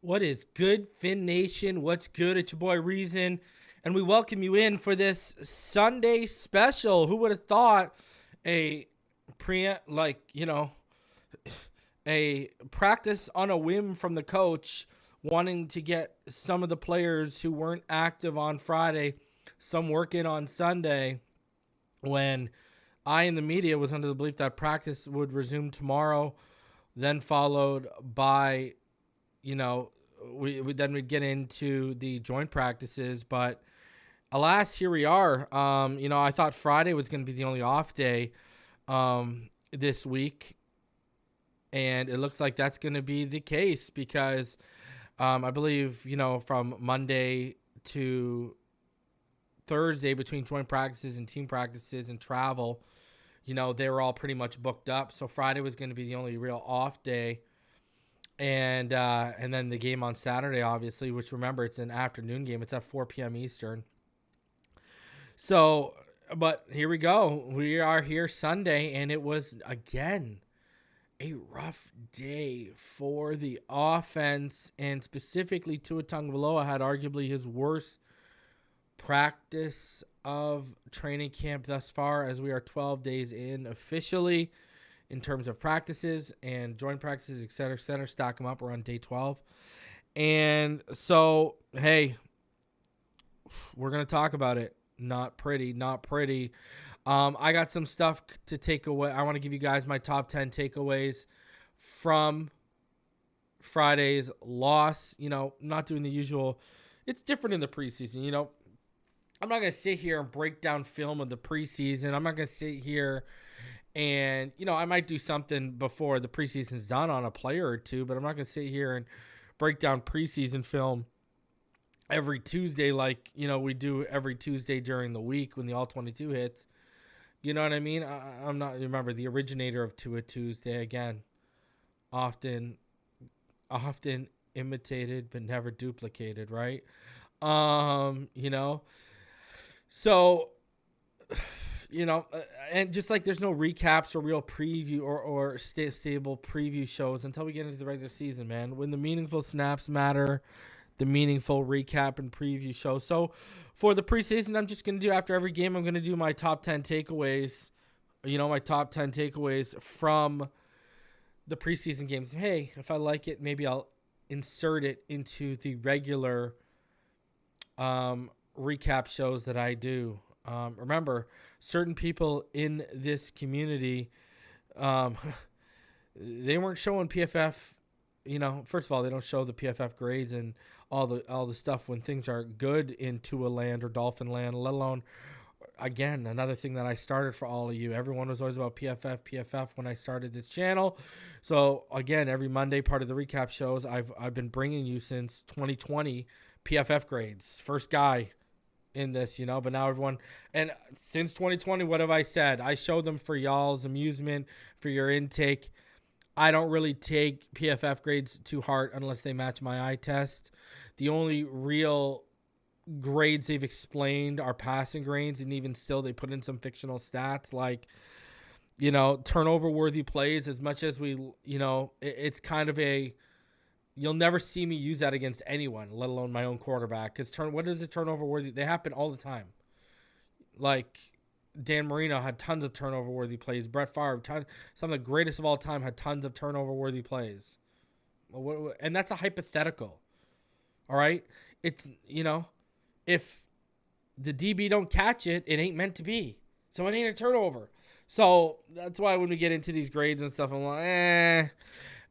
What is good, Finn Nation? What's good? It's your boy Reason, and we welcome you in for this Sunday special. Who would have thought a practice on a whim from the coach, wanting to get some of the players who weren't active on Friday, some work in on Sunday, when I in the media was under the belief that practice would resume tomorrow, then followed by, we'd get into the joint practices, but alas, here we are. I thought Friday was going to be the only off day this week, and it looks like that's going to be the case because I believe, from Monday to Thursday between joint practices and team practices and travel, they were all pretty much booked up. So Friday was going to be the only real off day. And then the game on Saturday, obviously, which, remember, it's an afternoon game. It's at 4 p.m. Eastern. So, but here we go. We are here Sunday, and it was, again, a rough day for the offense, and specifically Tua Tagovailoa had arguably his worst practice of training camp thus far, as we are 12 days in officially in terms of practices and joint practices, et cetera, stack them up. We're on day 12. And so, hey, we're going to talk about it. Not pretty. I got some stuff to take away. I want to give you guys my top 10 takeaways from Friday's loss. Not doing the usual. It's different in the preseason. I'm not going to sit here and break down film of the preseason. I'm not going to sit here and, I might do something before the preseason's done on a player or two, but I'm not going to sit here and break down preseason film every Tuesday like, we do every Tuesday during the week when the All-22 hits. You know what I mean? I'm not, remember, the originator of Tua Tuesday, again, often imitated but never duplicated, right? So, and just like there's no recaps or real preview or stable preview shows until we get into the regular season, man. When the meaningful snaps matter, the meaningful recap and preview show. So for the preseason, I'm just going to do, after every game, I'm going to do my top 10 takeaways, my top 10 takeaways from the preseason games. Hey, if I like it, maybe I'll insert it into the regular recap shows that I do. Remember, certain people in this community, they weren't showing PFF. First of all, they don't show the PFF grades and all the stuff when things are good in Tua land or Dolphin land, let alone, again, another thing that I started for all of you. Everyone was always about PFF when I started this channel. So again, every Monday, part of the recap shows, I've been bringing you since 2020 PFF grades. First guy in this, but now everyone, and since 2020, what have I said? I show them for y'all's amusement, for your intake. I don't really take PFF grades to heart unless they match my eye test. The only real grades they've explained are passing grades, and even still they put in some fictional stats like, turnover worthy plays. As much as we, it's kind of a, you'll never see me use that against anyone, let alone my own quarterback. Because what is a turnover worthy? They happen all the time. Like, Dan Marino had tons of turnover-worthy plays. Brett Favre, some of the greatest of all time, had tons of turnover-worthy plays. And that's a hypothetical. All right? It's, if the DB don't catch it, it ain't meant to be. So it ain't a turnover. So that's why when we get into these grades and stuff, I'm like,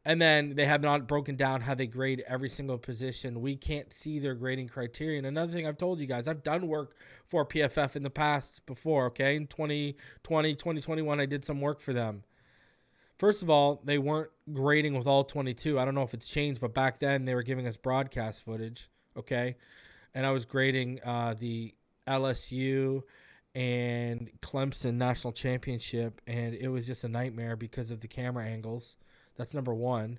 And then they have not broken down how they grade every single position. We can't see their grading criteria. And another thing I've told you guys, I've done work for PFF in the past before, okay? In 2020, 2021, I did some work for them. First of all, they weren't grading with all 22. I don't know if it's changed, but back then they were giving us broadcast footage, okay? And I was grading the LSU and Clemson national championship, and it was just a nightmare because of the camera angles. That's number one.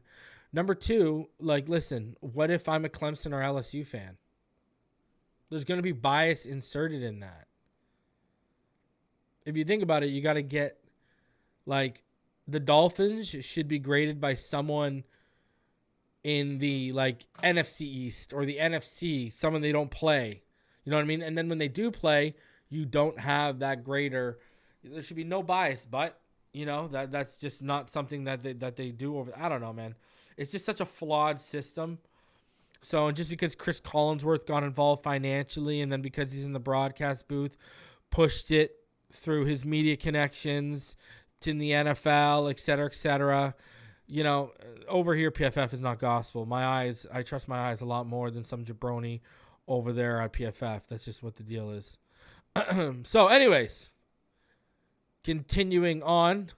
Number two, listen, what if I'm a Clemson or LSU fan? There's going to be bias inserted in that. If you think about it, you got to get, the Dolphins should be graded by someone in the, NFC East or the NFC, someone they don't play. You know what I mean? And then when they do play, you don't have that grader. There should be no bias, but that's just not something that they do over. I don't know, man. It's just such a flawed system. So just because Chris Collinsworth got involved financially, and then because he's in the broadcast booth, pushed it through his media connections to the NFL, et cetera, over here PFF is not gospel. I trust my eyes a lot more than some jabroni over there at PFF. That's just what the deal is. So anyways, continuing on,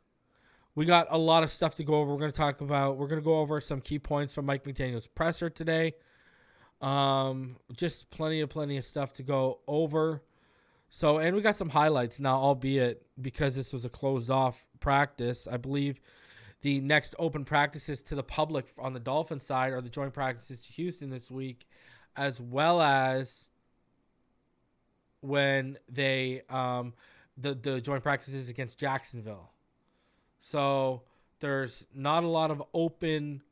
we got a lot of stuff to go over. We're going to go over some key points from Mike McDaniel's presser today. Just plenty of stuff to go over. So, and we got some highlights now, albeit because this was a closed off practice. I believe the next open practices to the public on the Dolphins side are the joint practices to Houston this week, as well as when they the joint practices against Jacksonville. So there's not a lot of open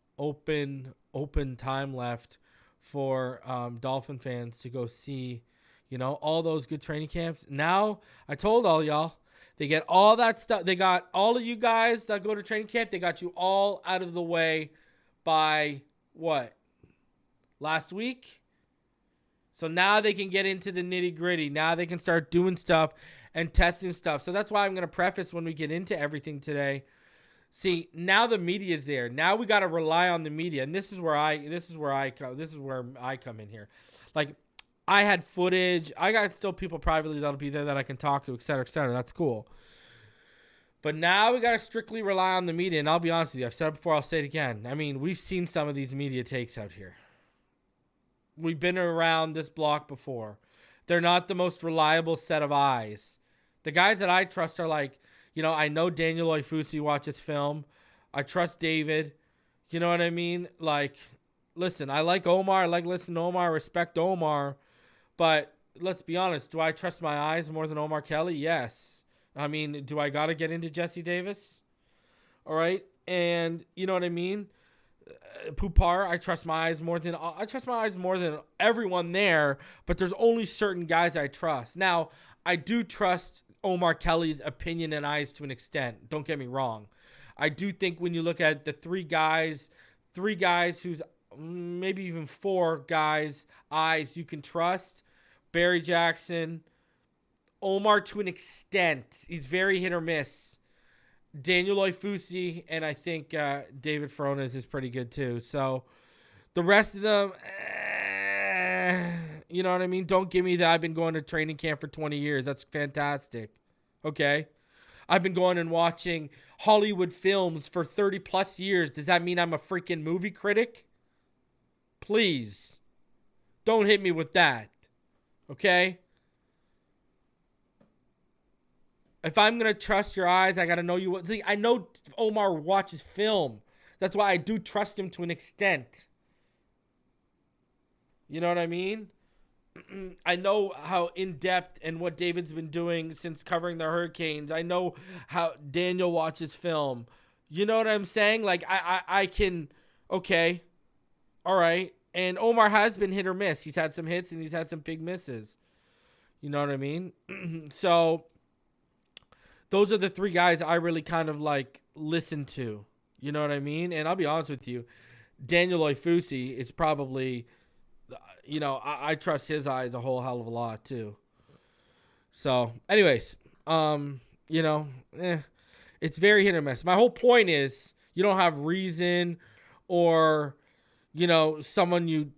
time left for Dolphin fans to go see, all those good training camps. Now, I told all y'all, they get all that stuff. They got all of you guys that go to training camp, they got you all out of the way by what? Last week? So now they can get into the nitty-gritty. Now they can start doing stuff and testing stuff. So that's why I'm going to preface when we get into everything today. See, now the media is there. Now we got to rely on the media, and this is where I come in here. I had footage. I got still people privately that'll be there that I can talk to, et cetera, et cetera. That's cool. But now we got to strictly rely on the media, and I'll be honest with you. I've said it before. I'll say it again. I mean, we've seen some of these media takes out here. We've been around this block before. They're not the most reliable set of eyes. The guys that I trust are I know Daniel Oifusi watches film. I trust David. You know what I mean? Listen, I like Omar. I like listening to Omar. I respect Omar. But let's be honest. Do I trust my eyes more than Omar Kelly? Yes. I mean, do I got to get into Jesse Davis? All right. And you know what I mean? Pupar, I trust my eyes more than everyone there, but there's only certain guys I trust. Now, I do trust Omar Kelly's opinion and eyes to an extent. Don't get me wrong. I do think when you look at the three guys who's maybe even four guys' eyes you can trust, Barry Jackson, Omar to an extent. He's very hit or miss. Daniel Oifusi, and I think David Furones is pretty good too. So the rest of them, you know what I mean? Don't give me that I've been going to training camp for 20 years. That's fantastic. Okay? I've been going and watching Hollywood films for 30 plus years. Does that mean I'm a freaking movie critic? Please. Don't hit me with that. Okay? If I'm going to trust your eyes, I got to know you. See, I know Omar watches film. That's why I do trust him to an extent. You know what I mean? I know how in-depth and what David's been doing since covering the Hurricanes. I know how Daniel watches film. You know what I'm saying? I can, okay, all right. And Omar has been hit or miss. He's had some hits and he's had some big misses. You know what I mean? So those are the three guys I really kind of like listen to. You know what I mean? And I'll be honest with you, Daniel Oifusi is probably, I trust his eyes a whole hell of a lot too. So, anyways, it's very hit or miss. My whole point is you don't have reason or, someone you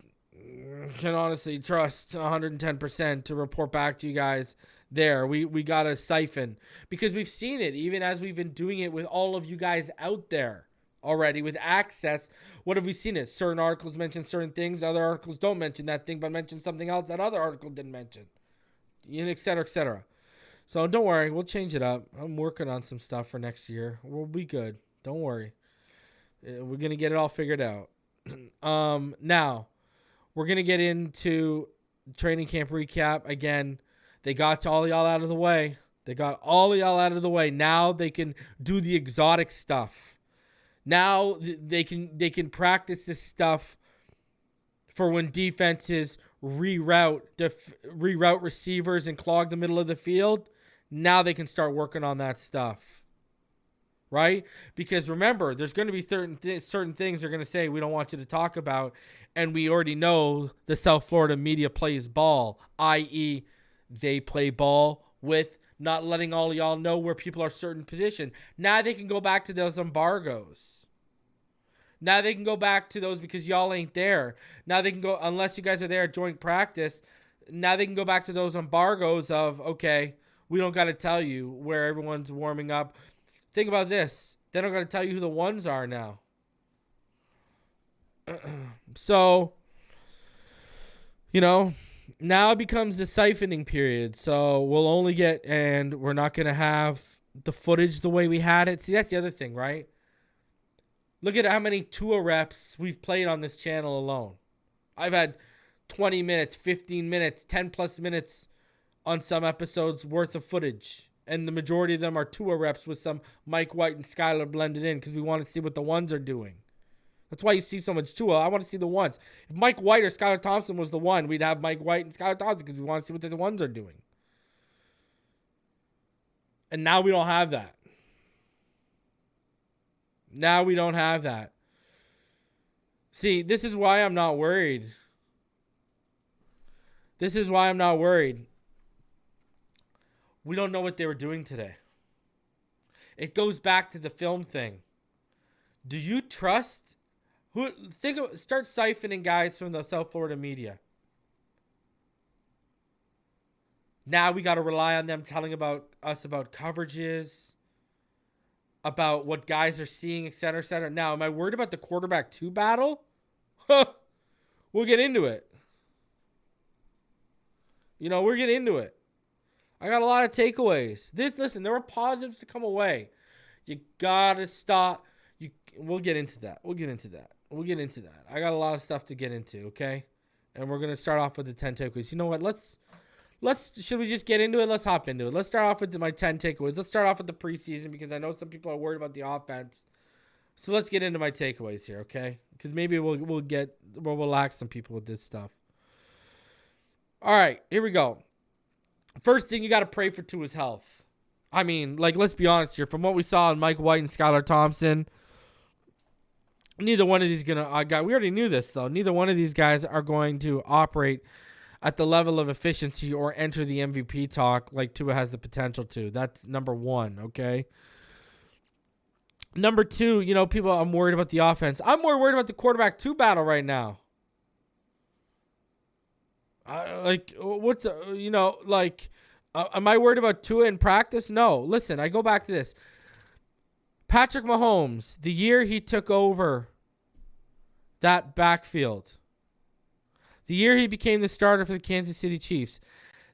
can honestly trust 110% to report back to you guys there. We got to siphon because we've seen it even as we've been doing it with all of you guys out there already with access. What have we seen it? Certain articles mention certain things. Other articles don't mention that thing, but mention something else that other article didn't mention, et cetera, et cetera. So don't worry. We'll change it up. I'm working on some stuff for next year. We'll be good. Don't worry. We're going to get it all figured out. Now, we're going to get into training camp recap. Again, they got all y'all out of the way. Now they can do the exotic stuff. Now they can practice this stuff for when defenses reroute receivers and clog the middle of the field. Now they can start working on that stuff. Right? Because remember, there's going to be certain things they're going to say we don't want you to talk about, and we already know the South Florida media plays ball, i.e. they play ball with not letting all y'all know where people are certain position. Now they can go back to those embargoes. Now they can go back to those because y'all ain't there. Now they can go, unless you guys are there at joint practice, now they can go back to those embargoes of, okay, we don't got to tell you where everyone's warming up. Think about this. They don't got to tell you who the ones are now. So, now it becomes the siphoning period. So we'll only get, and we're not going to have the footage the way we had it. See, that's the other thing, right? Look at how many Tua reps we've played on this channel alone. I've had 20 minutes, 15 minutes, 10 plus minutes on some episodes worth of footage. And the majority of them are Tua reps with some Mike White and Skylar blended in because we want to see what the ones are doing. That's why you see so much Tua. I want to see the ones. If Mike White or Skylar Thompson was the one, we'd have Mike White and Skylar Thompson because we want to see what the ones are doing. And now we don't have that. See, this is why I'm not worried. We don't know what they were doing today. It goes back to the film thing. Do you trust start siphoning guys from the South Florida media? Now we got to rely on them telling us about coverages, about what guys are seeing, et cetera, et cetera. Now, am I worried about the quarterback 2 battle? We'll get into it. We're getting into it. I got a lot of takeaways. Listen, there were positives to come away. You got to stop. We'll get into that. I got a lot of stuff to get into, okay? And we're going to start off with the 10 takeaways. You know what? Should we just get into it? Let's hop into it. Let's start off with my 10 takeaways. Let's start off with the preseason because I know some people are worried about the offense. So let's get into my takeaways here, okay? Because maybe we'll relax some people with this stuff. All right, here we go. First thing, you got to pray for Tua's health. I mean, let's be honest here. From what we saw in Mike White and Skylar Thompson, neither one of these we already knew this, though. Neither one of these guys are going to operate at the level of efficiency or enter the MVP talk like Tua has the potential to. That's number one, okay? Number two, people, I'm worried about the offense. I'm more worried about the quarterback 2 battle right now. Am I worried about Tua in practice? No. Listen, I go back to this. Patrick Mahomes, the year he took over that backfield, the year he became the starter for the Kansas City Chiefs,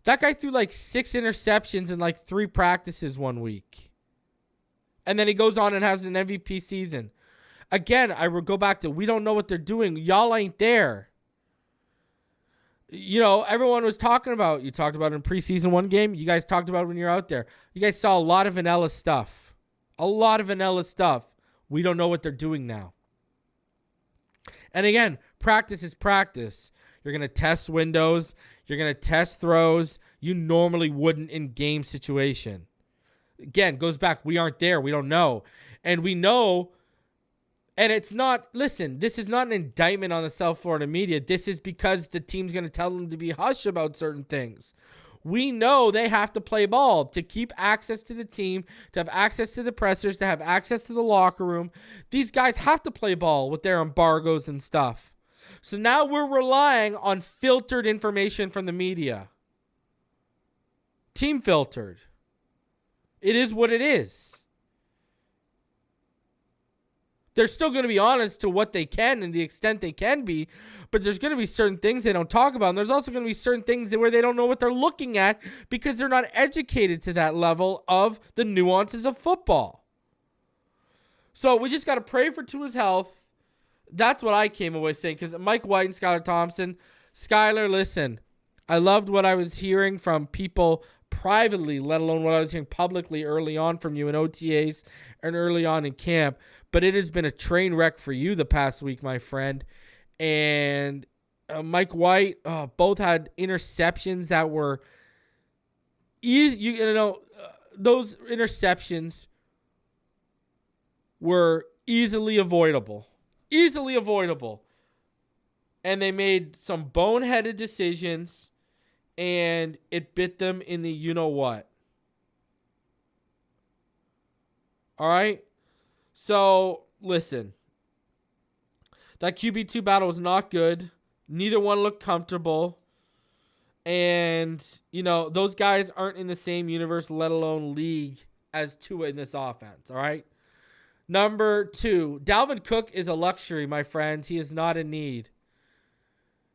that guy threw 6 interceptions in 3 practices one week. And then he goes on and has an MVP season. Again, I will go back to, we don't know what they're doing. Y'all ain't there. Everyone was talking about, you talked about it in preseason 1 game. You guys talked about it when you're out there. You guys saw a lot of vanilla stuff. We don't know what they're doing now. And again, practice is practice. You're going to test windows. You're going to test throws you normally wouldn't in game situation. Again, goes back, we aren't there. We don't know. And we know, and it's not, listen, this is not an indictment on the South Florida media. This is because the team's going to tell them to be hush about certain things. We know they have to play ball to keep access to the team, to have access to the pressers, to have access to the locker room. These guys have to play ball with their embargoes and stuff. So now we're relying on filtered information from the media. Team filtered. It is what it is. They're still going to be honest to what they can and the extent they can be, but there's going to be certain things they don't talk about. And there's also going to be certain things where they don't know what they're looking at because they're not educated to that level of the nuances of football. So we just got to pray for Tua's health. That's what I came away saying, because Mike White and Skylar Thompson. Skylar, listen, I loved what I was hearing from people privately, let alone what I was hearing publicly early on from you in OTAs and early on in camp. But it has been a train wreck for you the past week, my friend. And Mike White, both had interceptions that were easy. Those interceptions were easily avoidable. And they made some boneheaded decisions, and it bit them in the you-know-what. All right? So, listen. That QB2 battle was not good. Neither one looked comfortable. And, those guys aren't in the same universe, let alone league, as Tua in this offense, all right? Number 2, Dalvin Cook is a luxury, my friends. He is not a need.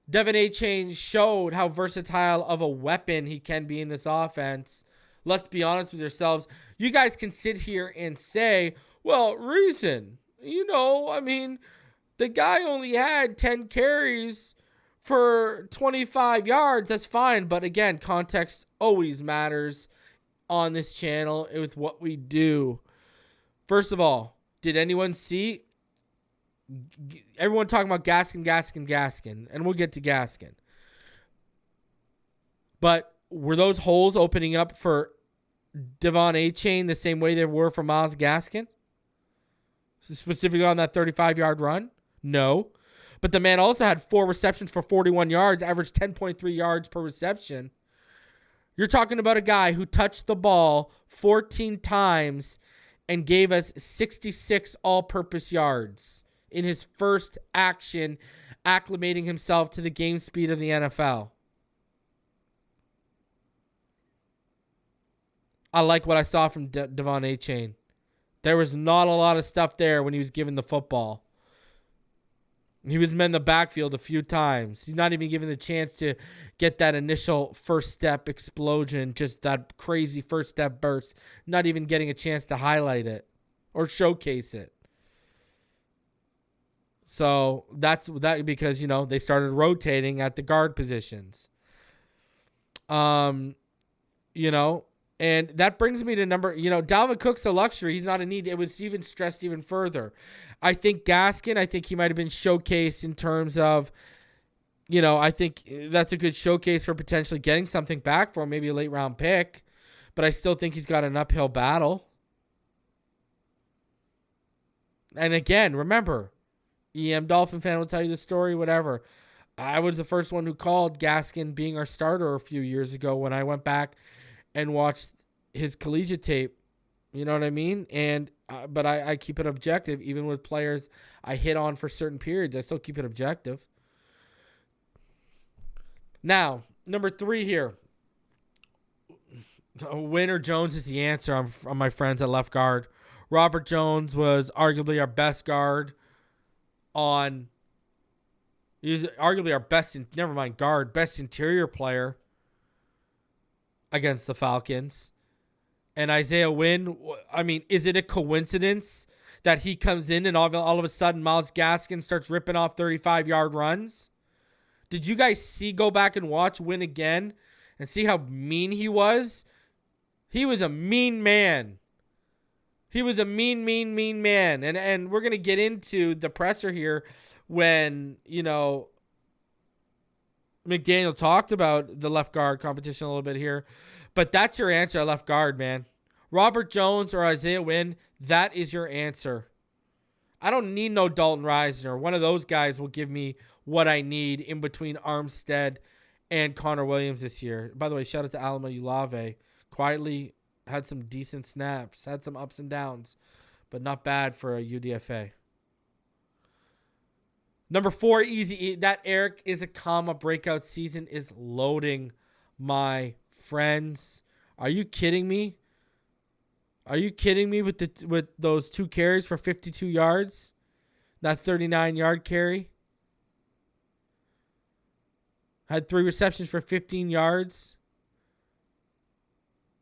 Devin Achane showed how versatile of a weapon he can be in this offense. Let's be honest with yourselves. You guys can sit here and say, well, reason. The guy only had 10 carries for 25 yards. That's fine. But again, context always matters on this channel with what we do. First of all, did anyone see everyone talking about Gaskin? And we'll get to Gaskin. But were those holes opening up for Devon Achane the same way they were for Myles Gaskin? Specifically on that 35-yard run? No. But the man also had 4 receptions for 41 yards, averaged 10.3 yards per reception. You're talking about a guy who touched the ball 14 times and gave us 66 all-purpose yards in his first action, acclimating himself to the game speed of the NFL. I like what I saw from Devon Achane. There was not a lot of stuff there when he was given the football. He was in the backfield a few times. He's not even given the chance to get that initial first step explosion, just that crazy first step burst. Not even getting a chance to highlight it or showcase it. So that's that because, they started rotating at the guard positions. And that brings me to Dalvin Cook's a luxury. He's not a need. It was even stressed even further. I think Gaskin, he might have been showcased in terms of, I think that's a good showcase for potentially getting something back for him, maybe a late round pick. But I still think he's got an uphill battle. And again, remember, EM Dolphin fan will tell you the story, whatever. I was the first one who called Gaskin being our starter a few years ago when I went back and watched his collegiate tape. You know what I mean? And but I keep it objective. Even with players I hit on for certain periods, I still keep it objective. Now, number 3 here. Wynn or Jones is the answer on my friends at left guard. Robert Jones was arguably our best guard he's arguably our best interior player against the Falcons. And Isaiah Wynn, is it a coincidence that he comes in and all of a sudden Myles Gaskin starts ripping off 35-yard runs? Did you guys go back and watch Wynn again and see how mean he was? He was a mean man. He was a mean man. And we're going to get into the presser here when, McDaniel talked about the left guard competition a little bit here. But that's your answer at left guard, man. Robert Jones or Isaiah Wynn, that is your answer. I don't need no Dalton Risner. One of those guys will give me what I need in between Armstead and Connor Williams this year. By the way, shout out to Alama Ulave. Quietly had some decent snaps, had some ups and downs, but not bad for a UDFA. Number 4, easy. That Eric is a comma breakout season is loading, my friends. Are you kidding me? Are you kidding me with those 2 carries for 52 yards? That 39-yard carry? Had 3 receptions for 15 yards.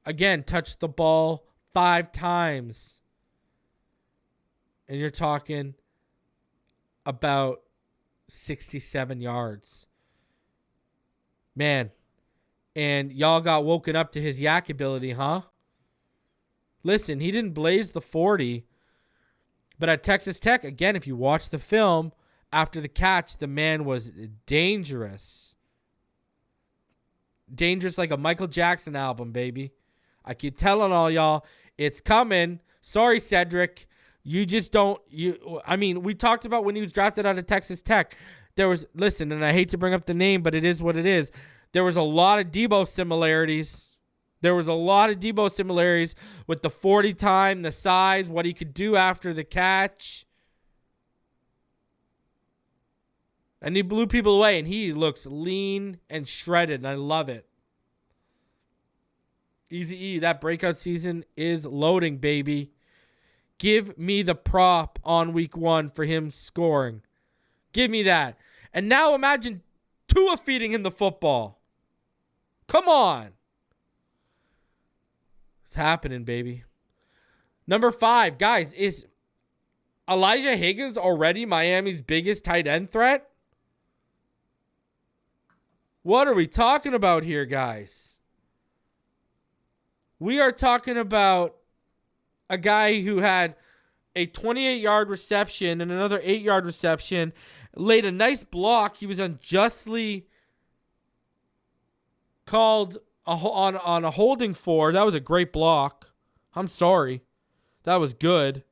Again, touched the ball 5 times. And you're talking about 67 yards. Man. And y'all got woken up to his yak ability, huh? Listen, he didn't blaze the 40. But at Texas Tech, again, if you watch the film, after the catch, the man was dangerous. Dangerous like a Michael Jackson album, baby. I keep telling all y'all, it's coming. Sorry, Cedric. You just don't. We talked about when he was drafted out of Texas Tech. Listen, and I hate to bring up the name, but it is what it is. There was a lot of Debo similarities. With the 40 time, the size, what he could do after the catch. And he blew people away, and he looks lean and shredded, and I love it. Easy E, that breakout season is loading, baby. Give me the prop on week 1 for him scoring. Give me that. And now imagine Tua feeding him the football. Come on. It's happening, baby. Number 5, guys, is Elijah Higgins already Miami's biggest tight end threat? What are we talking about here, guys? We are talking about a guy who had a 28-yard reception and another 8-yard reception, laid a nice block. He was unjustly called on a holding for. That was a great block. I'm sorry. That was good.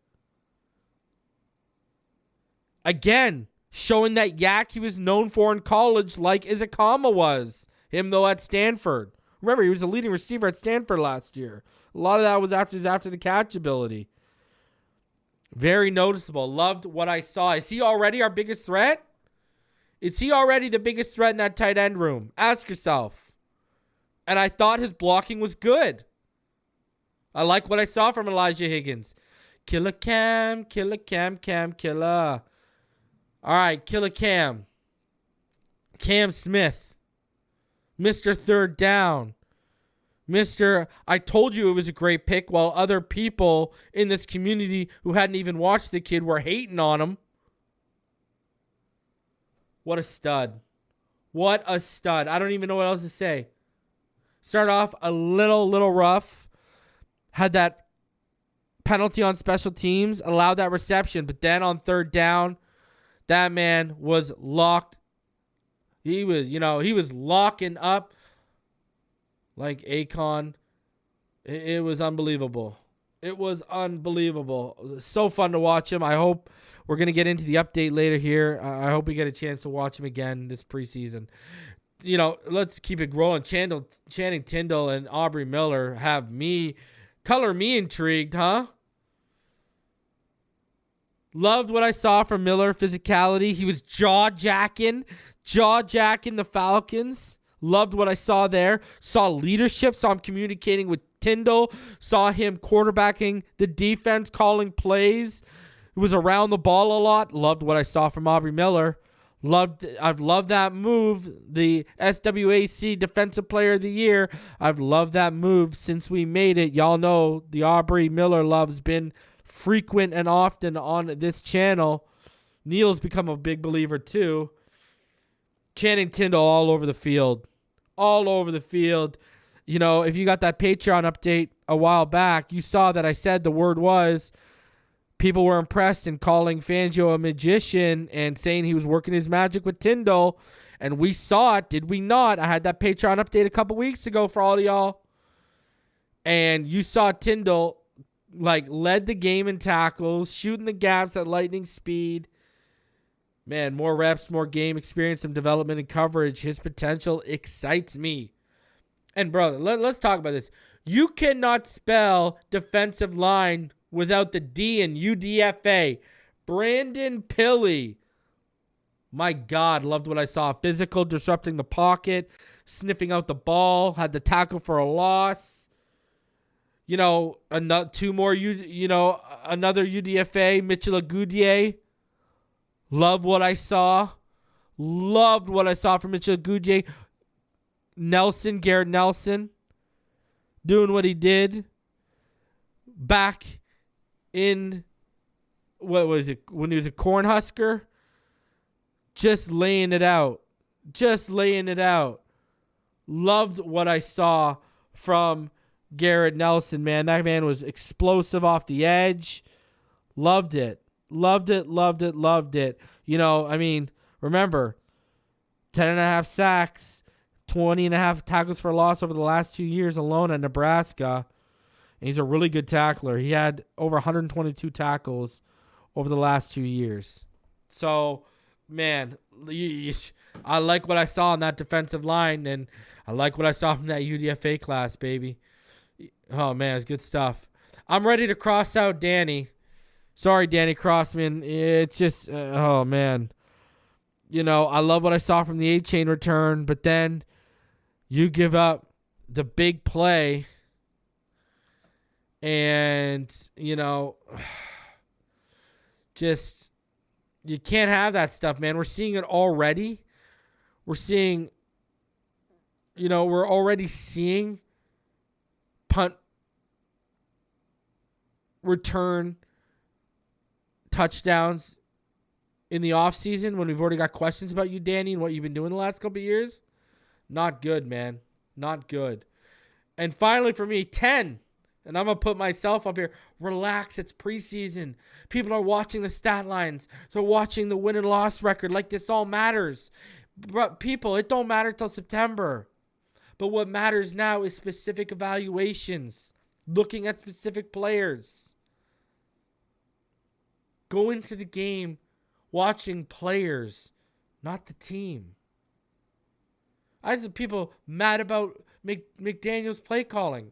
Again, showing that yak he was known for in college, like Izakama was. Him, though, at Stanford. Remember, he was the leading receiver at Stanford last year. A lot of that was after the catch ability. Very noticeable. Loved what I saw. Is he already our biggest threat? Is he already the biggest threat in that tight end room? Ask yourself. And I thought his blocking was good. I like what I saw from Elijah Higgins. Killer Cam, killer. All right, Killer Cam. Cam Smith. Mr. Third Down. I told you it was a great pick, while other people in this community who hadn't even watched the kid were hating on him. What a stud. What a stud. I don't even know what else to say. Start off a little rough. Had that penalty on special teams. Allowed that reception. But then on third down, that man was locked. He was locking up like Akon. It was unbelievable. It was unbelievable. So fun to watch him. I hope we're going to get into the update later here. I hope we get a chance to watch him again this preseason. Let's keep it rolling. Channing Tindall and Aubrey Miller color me intrigued, huh? Loved what I saw from Miller. Physicality. He was jaw-jacking the Falcons. Loved what I saw there. Saw leadership. Saw him communicating with Tindall. Saw him quarterbacking the defense, calling plays. He was around the ball a lot. Loved what I saw from Aubrey Miller. I've loved that move. The SWAC Defensive Player of the Year. I've loved that move since we made it. Y'all know the Aubrey Miller love's been frequent and often on this channel. Neil's become a big believer too. Channing Tindall all over the field. All over the field. If you got that Patreon update a while back, you saw that I said the word was people were impressed and calling Fangio a magician and saying he was working his magic with Tindall. And we saw it, did we not? I had that Patreon update a couple weeks ago for all of y'all. And you saw Tyndall led the game in tackles, shooting the gaps at lightning speed. Man, more reps, more game experience, some development and coverage. His potential excites me. And, brother, let's talk about this. You cannot spell defensive line without the D in UDFA. Brandon Pilley. My God, loved what I saw. Physical, disrupting the pocket, sniffing out the ball, had the tackle for a loss. Another UDFA, Mitchell Agudier. Loved what I saw. Loved what I saw from Mitchell Agudier. Garrett Nelson, doing what he did. Back in, what was it, when he was a Cornhusker? Just laying it out. Loved what I saw from Garrett Nelson, man. That man was explosive off the edge. Loved it. Remember, 10.5 sacks, 20.5 tackles for loss over the last 2 years alone at Nebraska. And he's a really good tackler. He had over 122 tackles over the last 2 years. So, man, I like what I saw on that defensive line, and I like what I saw from that UDFA class, baby. Oh, man, it's good stuff. I'm ready to cross out Danny. Sorry, Danny Crossman. It's just, oh, man. I love what I saw from the 8-chain return, but then you give up the big play and, just you can't have that stuff, man. We're seeing it already. We're already seeing punt return touchdowns in the offseason when we've already got questions about you, Danny, and what you've been doing the last couple of years. Not good, man. Not good. And finally for me, 10. And I'm going to put myself up here. Relax. It's preseason. People are watching the stat lines. They're watching the win and loss record like this all matters. But people, it don't matter till September. But what matters now is specific evaluations. Looking at specific players. Go into the game watching players, not the team. I see people mad about McDaniel's play calling.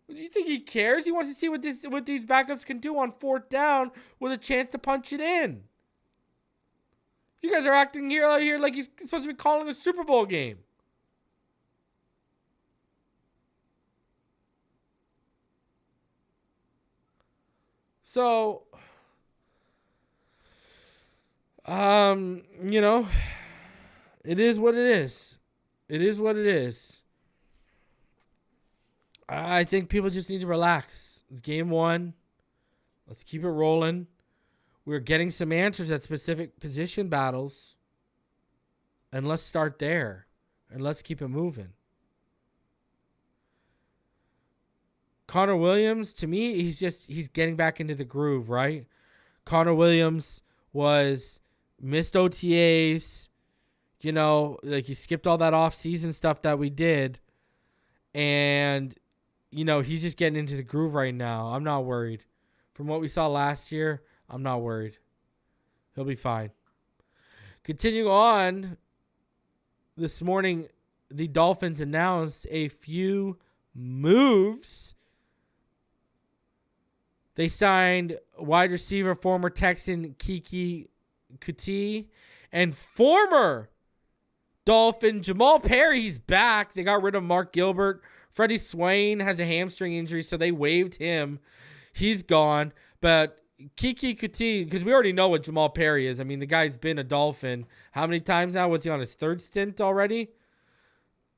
Do you think he cares? He wants to see what these backups can do on 4th down with a chance to punch it in. You guys are acting out here like he's supposed to be calling a Super Bowl game. So, it is what it is. It is what it is. I think people just need to relax. It's game 1. Let's keep it rolling. We're getting some answers at specific position battles. And let's start there. And let's keep it moving. Connor Williams, to me, he's getting back into the groove, right? Connor Williams missed OTAs. He skipped all that off-season stuff that we did. And, he's just getting into the groove right now. I'm not worried. From what we saw last year, I'm not worried. He'll be fine. Continuing on, this morning, the Dolphins announced a few moves. They signed wide receiver, former Texan Kiki Kuti, and former Dolphin Jamal Perry's back. They got rid of Mark Gilbert. Freddie Swain has a hamstring injury, so they waived him. He's gone. But Kiki Kuti, because we already know what Jamal Perry is. I mean, the guy's been a Dolphin. How many times now? Was he on his 3rd stint already?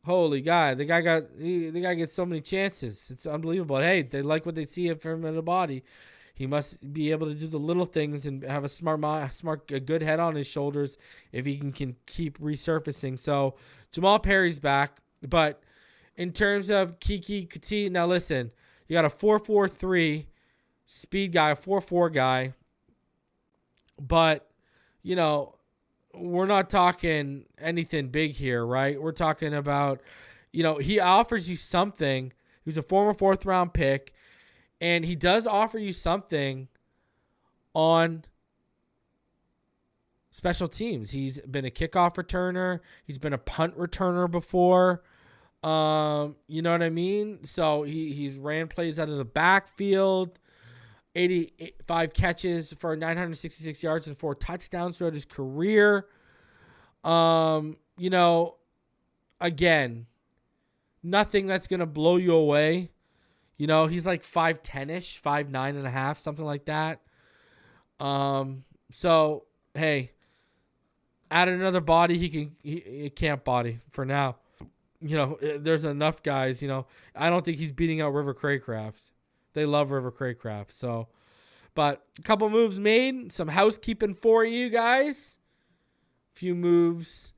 Holy God. The guy gets so many chances. It's unbelievable. Hey, they like what they see from him in the body. He must be able to do the little things and have a good head on his shoulders if he can keep resurfacing. So Jamal Perry's back. But in terms of Kiki Kuti, now listen, you got a 4.43 speed guy, a 4.4 guy. But, we're not talking anything big here, right? We're talking about, he offers you something. He's a former 4th-round pick, and he does offer you something on special teams. He's been a kickoff returner. He's been a punt returner before. You know what I mean? So he's ran plays out of the backfield. 85 catches for 966 yards and 4 touchdowns throughout his career. Again, nothing that's going to blow you away. He's like 5'10-ish, 5'9.5", something like that. So, hey, add another body. He can't body for now. There's enough guys, I don't think he's beating out River Craycraft. They love River Craycraft. So, but a couple moves made, some housekeeping for you guys. Few moves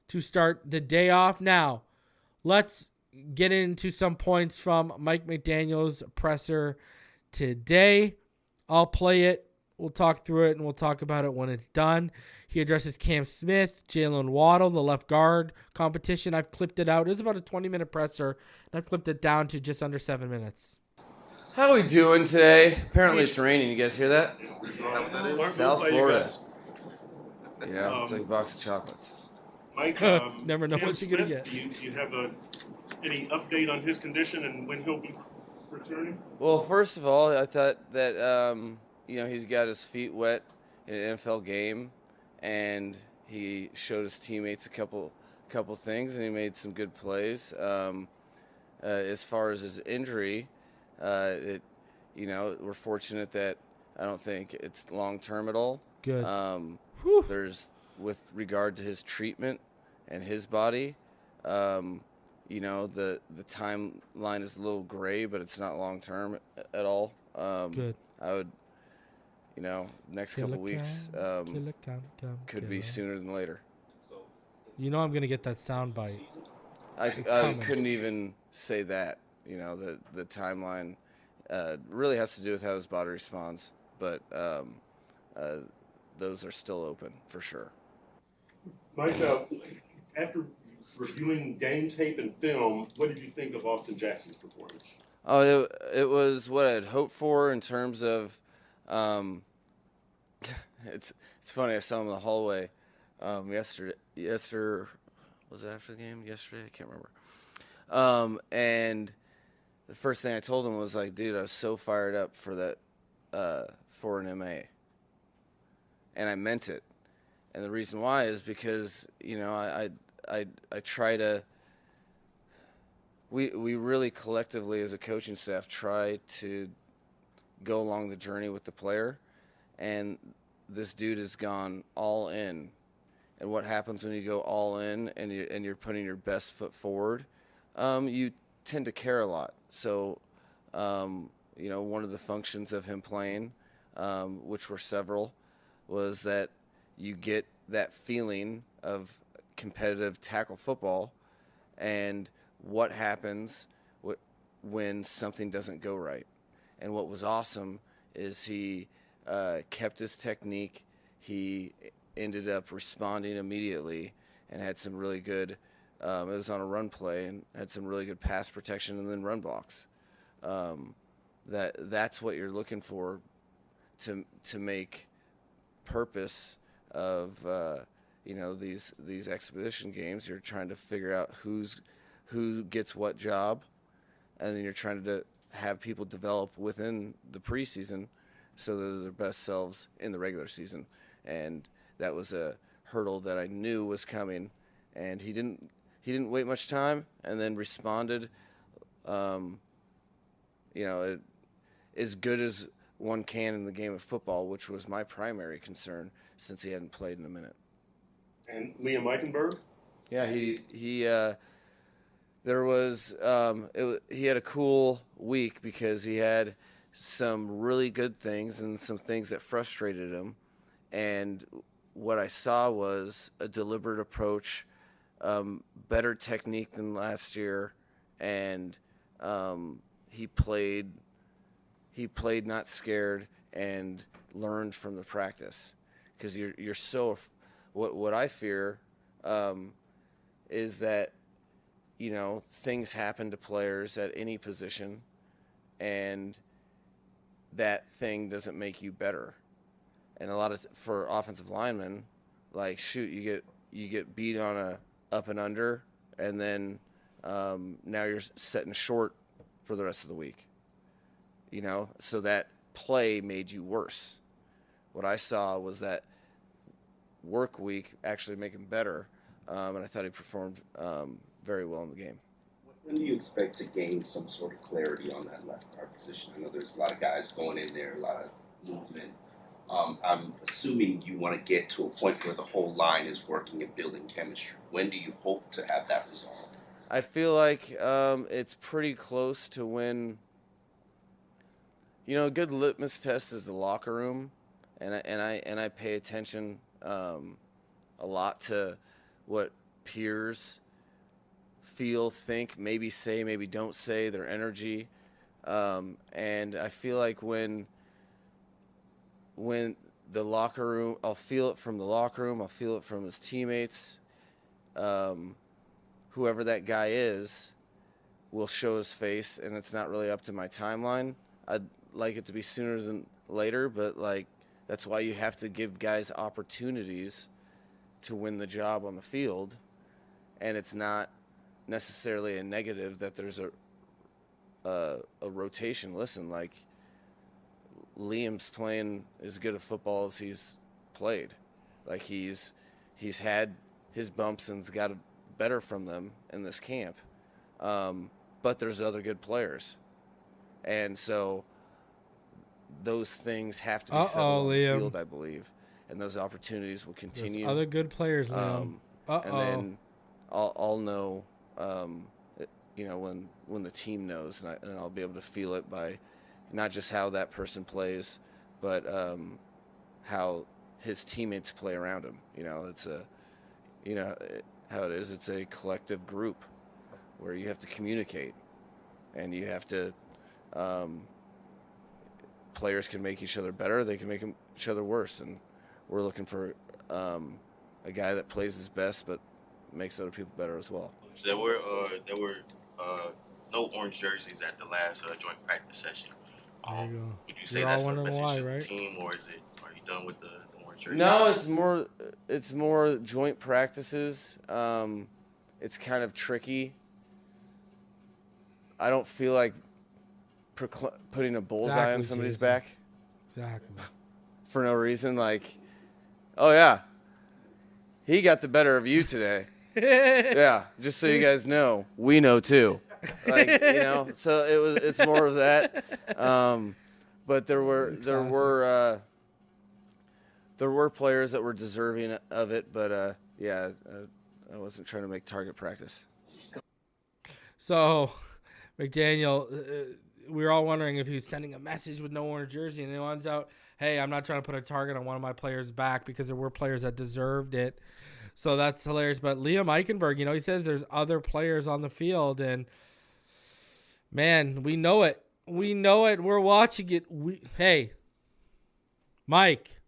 to start the day off. Now, let's get into some points from Mike McDaniel's presser today. I'll play it. We'll talk through it, and we'll talk about it when it's done. He addresses Cam Smith, Jaylen Waddle, the left guard competition. I've clipped it out. It was about a 20-minute presser, and I've clipped it down to just under 7 minutes. How are we doing today? Apparently it's raining. You guys hear that? South Florida. It's like a box of chocolates. Mike, never know Cam what you're going to Smith, get. Do you have any update on his condition and when he'll be returning? Well, first of all, I thought that, he's got his feet wet in an NFL game, and he showed his teammates a couple things, and he made some good plays. As far as his injury, we're fortunate that I don't think it's long-term at all. Good. There's, with regard to his treatment and his body, the timeline is a little gray, but it's not long-term at all. Good. I would, next couple weeks could be sooner than later. I'm going to get that sound bite. I couldn't even say that. The timeline really has to do with how his body responds, but those are still open for sure. Mike, after reviewing game tape and film, what did you think of Austin Jackson's performance? Oh, it was what I'd hoped for in terms of. It's funny. I saw him in the hallway yesterday. Was it after the game? Yesterday, I can't remember. And the first thing I told him was like, dude, I was so fired up for that for an MA, and I meant it. And the reason why is because I try to. We really collectively as a coaching staff try to go along the journey with the player, and this dude has gone all in. And what happens when you go all in and you're putting your best foot forward? You tend to care a lot. So, one of the functions of him playing, which were several, was that you get that feeling of competitive tackle football and what happens when something doesn't go right. And what was awesome is he kept his technique. He ended up responding immediately and had some really good it was on a run play and had some really good pass protection and then run blocks. That's what you're looking for to make purpose of these exhibition games. You're trying to figure out who gets what job, and then you're trying to have people develop within the preseason so they're their best selves in the regular season. And that was a hurdle that I knew was coming, and he didn't wait much time and then responded as good as one can in the game of football, which was my primary concern since he hadn't played in a minute. And Liam Eichenberg? Yeah, he had a cool week because he had some really good things and some things that frustrated him. And what I saw was a deliberate approach, better technique than last year, and he played not scared and learned from the practice. Because you're so what I fear is that things happen to players at any position, and that thing doesn't make you better. And for offensive linemen, like, shoot, you get beat on a up and under, and then now you're setting short for the rest of the week. So that play made you worse. What I saw was that work week actually make him better, and I thought he performed very well in the game. When do you expect to gain some sort of clarity on that left guard position? I know there's a lot of guys going in there, a lot of movement. I'm assuming you want to get to a point where the whole line is working and building chemistry. When do you hope to have that resolved? I feel like it's pretty close to when. A good litmus test is the locker room, and I pay attention a lot to what peers feel, think, maybe say, maybe don't say, their energy, and I feel like when the locker room, I'll feel it from the locker room, I'll feel it from his teammates, whoever that guy is will show his face, and it's not really up to my timeline. I'd like it to be sooner than later, but that's why you have to give guys opportunities to win the job on the field, and it's not necessarily a negative that there's a rotation. Listen, Liam's playing as good a football as he's played. He's had his bumps and's got better from them in this camp, but there's other good players, and so those things have to be settled on the field, I believe, and those opportunities will continue. There's other good players, Liam. And then I'll know, when the team knows, and I'll be able to feel it by not just how that person plays, but how his teammates play around him. It's how it is. It's a collective group where you have to communicate, and you have to. Players can make each other better. They can make each other worse, and we're looking for a guy that plays his best but makes other people better as well. There were no orange jerseys at the last joint practice session. There you go. Would you say You're that's all a wondering message why, to the right? team, or are you done with the orange jerseys? No, it's more joint practices. It's kind of tricky. I don't feel like putting a bullseye on somebody's back. Exactly. For no reason. Oh yeah, he got the better of you today. Yeah, just so you guys know, we know too. So it's more of that. But there were players that were deserving of it, but I wasn't trying to make target practice. So, McDaniel, we were all wondering if he was sending a message with no orange jersey, and it winds out, hey, I'm not trying to put a target on one of my players' back because there were players that deserved it. So that's hilarious. But Liam Eichenberg, he says there's other players on the field, and man, we know it. We know it. We're watching it. Hey, Mike,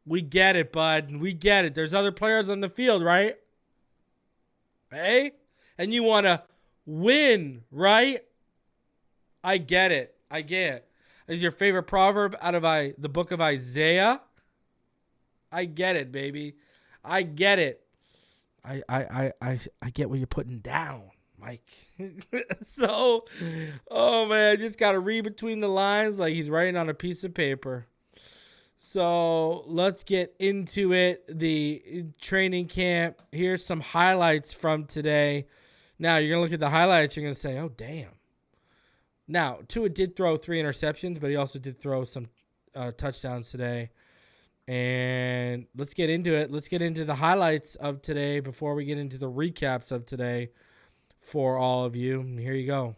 we get it, bud. We get it. There's other players on the field, right? Hey? And you want to win, right? I get it. I get it. Is your favorite proverb out of the book of Isaiah? I get it, baby. I get it. I get what you're putting down, Mike. So, oh man, I just got to read between the lines like he's writing on a piece of paper. So let's get into it. The training camp. Here's some highlights from today. Now you're going to look at the highlights. You're going to say, oh, damn. Now, Tua did throw 3 interceptions, but he also did throw some touchdowns today. And let's get into it. Let's get into the highlights of today before we get into the recaps of today for all of you. And here you go.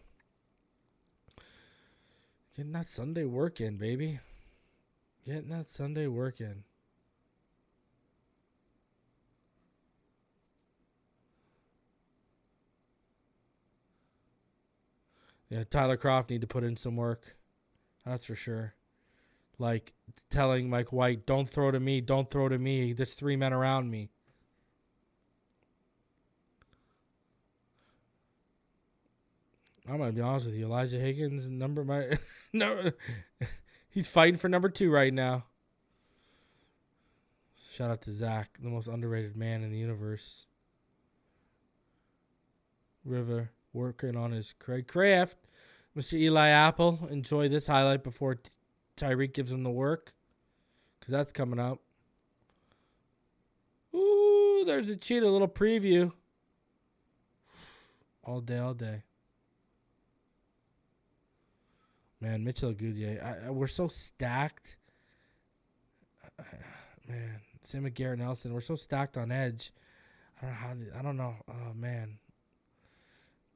Getting that Sunday work in, baby. Getting that Sunday work in. Yeah, Tyler Kroft need to put in some work. That's for sure. Like telling Mike White, don't throw to me, don't throw to me. There's 3 men around me. I'm going to be honest with you. Elijah Higgins, he's fighting for number 2 right now. Shout out to Zach, the most underrated man in the universe. River working on his craft. Mr. Eli Apple, enjoy this highlight before Tyreek gives him the work, because that's coming up. Ooh, there's a cheat, a little preview. All day. Man, Mitchell Agudier, we're so stacked. Man, same with Garrett Nelson. We're so stacked on edge. I don't know. Oh, man.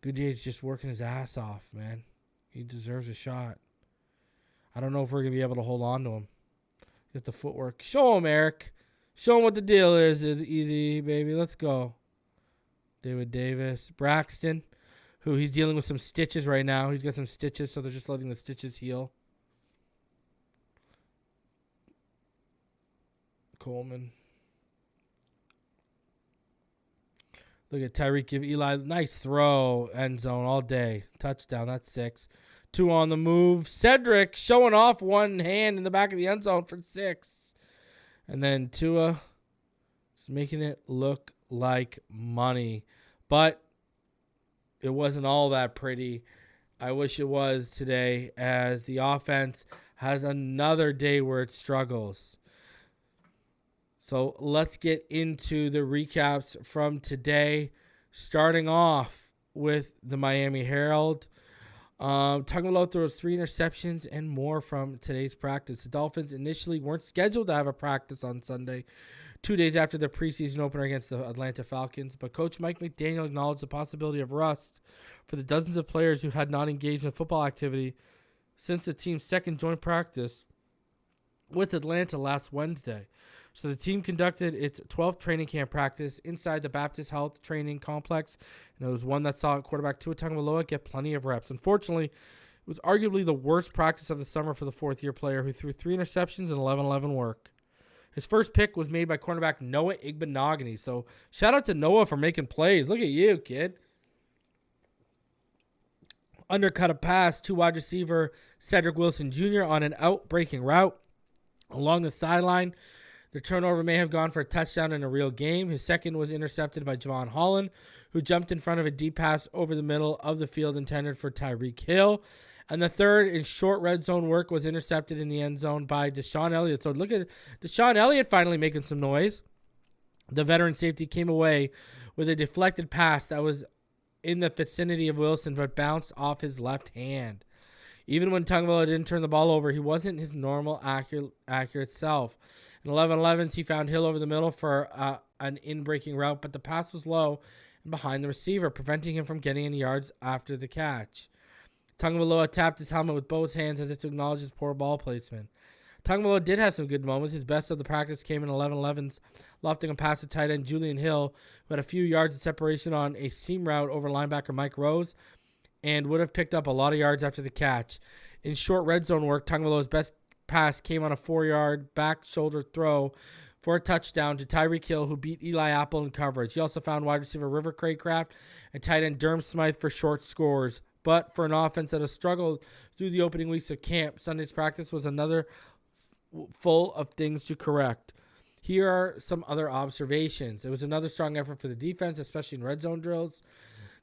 Goodier's just working his ass off, man. He deserves a shot. I don't know if we're going to be able to hold on to him. Get the footwork. Show him, Eric. Show him what the deal is. It's easy, baby. Let's go. David Davis. Braxton, who he's dealing with some stitches right now. He's got some stitches, so they're just letting the stitches heal. Coleman. Look at Tyreek give Eli. Nice throw. End zone all day. Touchdown. That's 6. 2 on the move. Cedric showing off one hand in the back of the end zone for 6. And then Tua is making it look like money. But it wasn't all that pretty. I wish it was today, as the offense has another day where it struggles. So let's get into the recaps from today, starting off with the Miami Herald. Tagovailoa throws 3 interceptions and more from today's practice. The Dolphins initially weren't scheduled to have a practice on Sunday, 2 days after the preseason opener against the Atlanta Falcons, but Coach Mike McDaniel acknowledged the possibility of rust for the dozens of players who had not engaged in football activity since the team's second joint practice with Atlanta last Wednesday. So the team conducted its 12th training camp practice inside the Baptist Health Training Complex, and it was one that saw quarterback Tua Tagovailoa get plenty of reps. Unfortunately, it was arguably the worst practice of the summer for the fourth-year player, who threw 3 interceptions and 11-11 work. His first pick was made by cornerback Noah Igbinoghene, so shout out to Noah for making plays. Look at you, kid. Undercut a pass to wide receiver Cedric Wilson Jr. on an out-breaking route along the sideline. The turnover may have gone for a touchdown in a real game. His second was intercepted by Javon Holland, who jumped in front of a deep pass over the middle of the field intended for Tyreek Hill. And the third, in short red zone work, was intercepted in the end zone by Deshaun Elliott. So look at Deshaun Elliott finally making some noise. The veteran safety came away with a deflected pass that was in the vicinity of Wilson, but bounced off his left hand. Even when Tagovailoa didn't turn the ball over, he wasn't his normal accurate self. In 11-11s, he found Hill over the middle for an in-breaking route, but the pass was low and behind the receiver, preventing him from getting any yards after the catch. Tagovailoa tapped his helmet with both hands as if to acknowledge his poor ball placement. Tagovailoa did have some good moments. His best of the practice came in 11-11s, lofting a pass to tight end Julian Hill, who had a few yards of separation on a seam route over linebacker Mike Rose, and would have picked up a lot of yards after the catch. In short red zone work, Tagovailoa's best pass came on a 4-yard back shoulder throw for a touchdown to Tyreek Hill, who beat Eli Apple in coverage. He also found wide receiver River Craycraft and tight end Durham Smythe for short scores. But for an offense that has struggled through the opening weeks of camp, Sunday's practice was another full of things to correct. Here are some other observations. It was another strong effort for the defense, especially in red zone drills.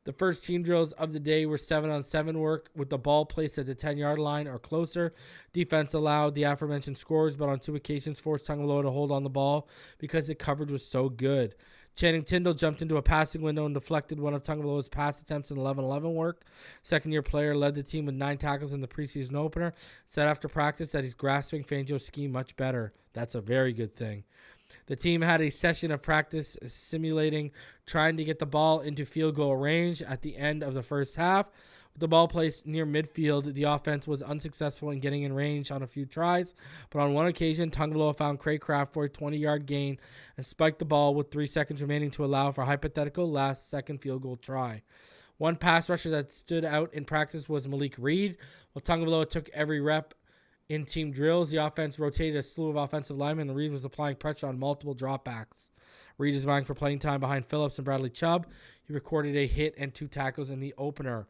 The first team drills of the day were 7-on-7 work with the ball placed at the 10-yard line or closer. Defense allowed the aforementioned scores, but on 2 occasions forced Tagovailoa to hold on the ball because the coverage was so good. Channing Tindall jumped into a passing window and deflected one of Tagovailoa's pass attempts in 11-11 work. Second-year player led the team with 9 tackles in the preseason opener. Said after practice that he's grasping Fangio's scheme much better. That's a very good thing. The team had a session of practice simulating trying to get the ball into field goal range at the end of the first half. With the ball placed near midfield, the offense was unsuccessful in getting in range on a few tries, but on one occasion, Tagovailoa found Craycraft for a 20-yard gain and spiked the ball with 3 seconds remaining to allow for a hypothetical last-second field goal try. One pass rusher that stood out in practice was Malik Reed. While Tagovailoa took every rep in team drills, the offense rotated a slew of offensive linemen, and Reed was applying pressure on multiple dropbacks. Reed is vying for playing time behind Phillips and Bradley Chubb. He recorded a hit and 2 tackles in the opener.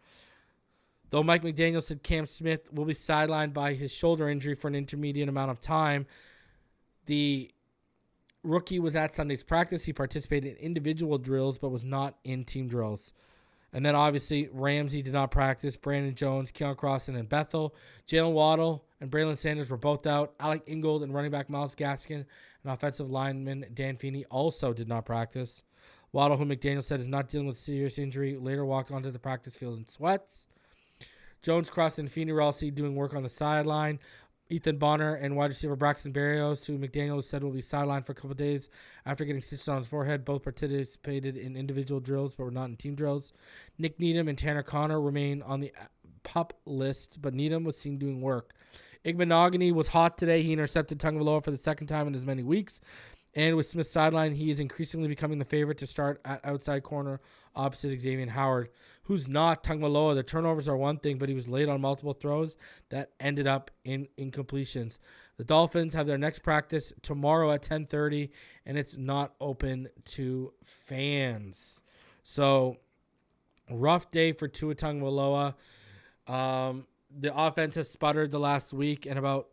Though Mike McDaniel said Cam Smith will be sidelined by his shoulder injury for an intermediate amount of time, the rookie was at Sunday's practice. He participated in individual drills but was not in team drills. And then obviously Ramsey did not practice. Brandon Jones, Keon Crossan, and Bethel. Jaylen Waddle and Braylon Sanders were both out. Alec Ingold and running back Myles Gaskin and offensive lineman Dan Feeney also did not practice. Waddle, who McDaniel said is not dealing with serious injury, later walked onto the practice field in sweats. Jones, Crossan, and Feeney were all seen doing work on the sideline. Ethan Bonner and wide receiver Braxton Berrios, who McDaniel said will be sidelined for a couple of days after getting stitched on his forehead, both participated in individual drills but were not in team drills. Nick Needham and Tanner Connor remain on the PUP list, but Needham was seen doing work. Igbinoghene was hot today. He intercepted Tagovailoa for the second time in as many weeks. And with Smith's sideline, he is increasingly becoming the favorite to start at outside corner opposite Xavier Howard, who's not Tagovailoa. The turnovers are one thing, but he was late on multiple throws that ended up in incompletions. The Dolphins have their next practice tomorrow at 10:30, and it's not open to fans. So, rough day for Tua Tagovailoa. The offense has sputtered the last week, and about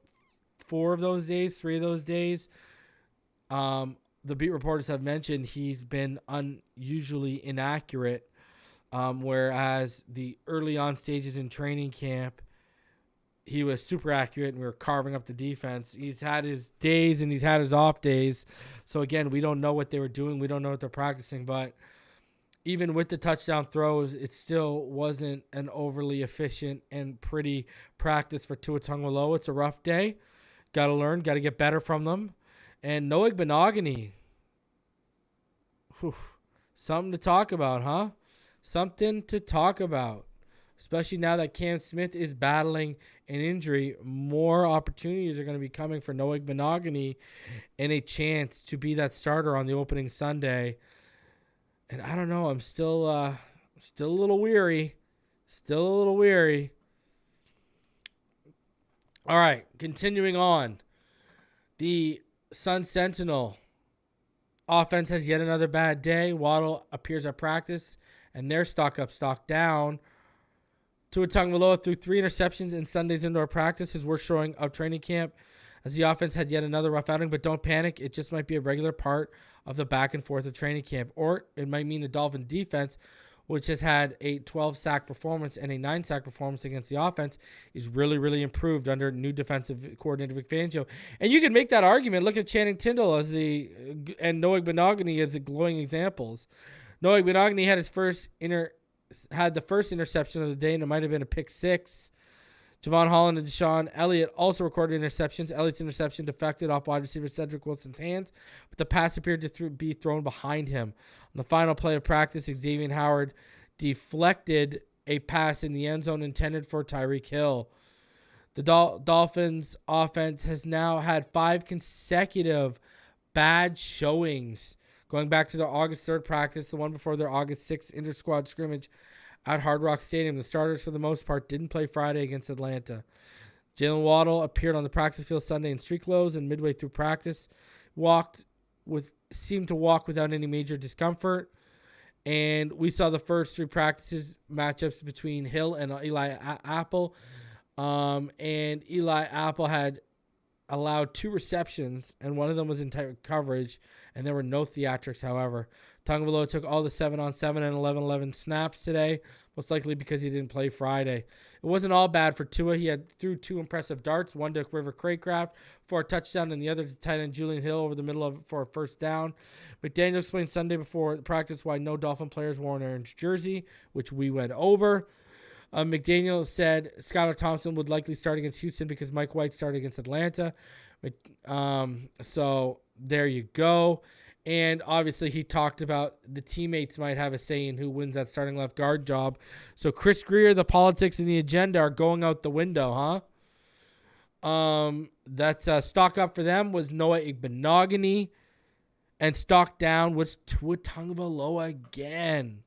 3 of those days, the beat reporters have mentioned he's been unusually inaccurate, whereas the early on stages in training camp, he was super accurate and we were carving up the defense. He's had his days and he's had his off days. So, again, we don't know what they were doing. We don't know what they're practicing. But even with the touchdown throws, it still wasn't an overly efficient and pretty practice for Tua Tagovailoa. It's a rough day. Got to learn. Got to get better from them. And Noah Igbinoghene. Something to talk about, huh? Something to talk about. Especially now that Cam Smith is battling an injury, more opportunities are going to be coming for Noah Igbinoghene and a chance to be that starter on the opening Sunday. And I don't know, I'm still a little weary. All right, continuing on. The Sun Sentinel offense has yet another bad day. Waddle appears at practice, and they're stock up, stock down. Tua Tagovailoa threw 3 interceptions in Sunday's indoor practice, his worst showing of training camp, as the offense had yet another rough outing. But don't panic, it just might be a regular part of the back and forth of training camp. Or it might mean the Dolphin defense, which has had a 12-sack performance and a 9-sack performance against the offense, is really, really improved under new defensive coordinator Vic Fangio. And you can make that argument. Look at Channing Tindall and Noah Igbinoghene as the glowing examples. Noah Igbinoghene had the first interception of the day, and it might have been a pick 6. Javon Holland and Deshaun Elliott also recorded interceptions. Elliott's interception deflected off wide receiver Cedric Wilson's hands, but the pass appeared to be thrown behind him. On the final play of practice, Xavier Howard deflected a pass in the end zone intended for Tyreek Hill. The Dolphins offense has now had 5 consecutive bad showings, going back to their August 3rd practice, the one before their August 6th inter-squad scrimmage at Hard Rock Stadium. The starters, for the most part, didn't play Friday against Atlanta. Jaylen Waddle appeared on the practice field Sunday in street clothes, and midway through practice, seemed to walk without any major discomfort. And we saw the first 3 practices matchups between Hill and Eli Apple. And Eli Apple had allowed 2 receptions, and one of them was in tight coverage, and there were no theatrics, however. Tagovailoa took all the 7-on-7 and 11-11 snaps today, most likely because he didn't play Friday. It wasn't all bad for Tua. He threw 2 impressive darts, one to River Craycraft for a touchdown, and the other to tight end Julian Hill over the middle for a first down. McDaniel explained Sunday before practice why no Dolphin players wore an orange jersey, which we went over. McDaniel said Skylar Thompson would likely start against Houston because Mike White started against Atlanta. So there you go. And obviously he talked about the teammates might have a say in who wins that starting left guard job. So Chris Greer, the politics and the agenda are going out the window, huh? That's stock up for them was Noah Igbinoghene, and stock down was Tua Tagovailoa again.